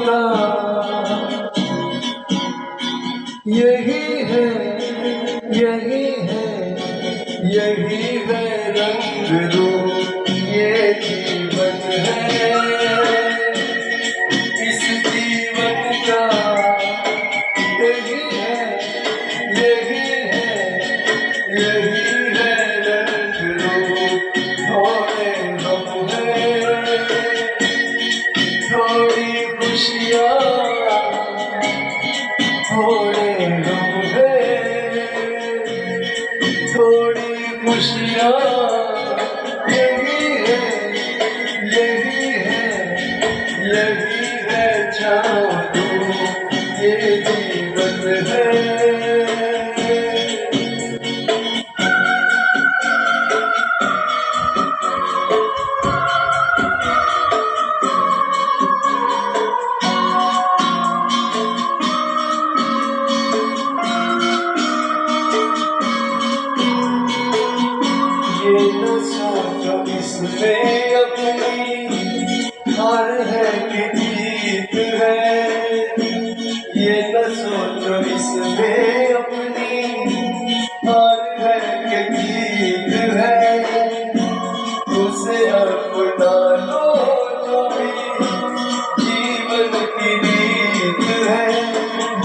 का यही है, यही है, यही है रंग रूप, ये जीवन है इस जीवन का। यही है, यही है, यही है रंग रूप, थोड़े हम हैं, थोड़ी खुशियाँ, थोड़े हम हैं, थोड़ी खुशियाँ। यही है, यही है, यही है जादू, ये जीवन है। ये न सोचो इसमें अपनी हार है कि जीत है, ये न सोचो इसमें अपनी हार है कि जीत है। उसे अपना लो जो भी जीवन की रीत है,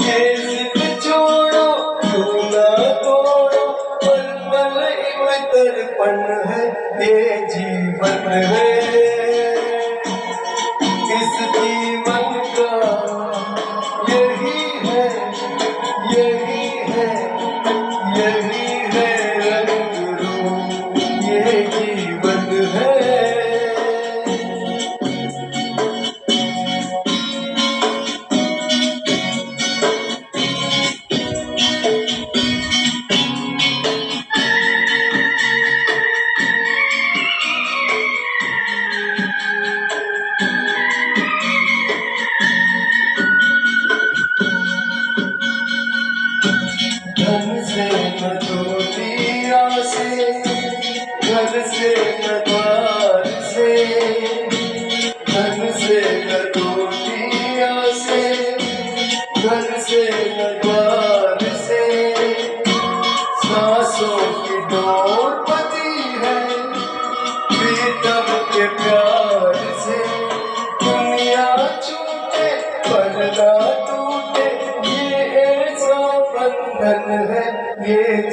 ये जिद छोड़ो क्यों ना तोड़ो, पल पल एक दर्पण है, ये जीवन है इस जीवन का। यही है, यही है, यही है रंग रूप, ये जीवन है। धन से न दूतिया से, घर से न द्वार से, धन से न दूतिया से, घर से न द्वार से। सांसों की डोर बंधी है प्रीतम के प्यार से, दुनिया छूटे पर्दा टूटे, ये ऐसा बंधन है, ये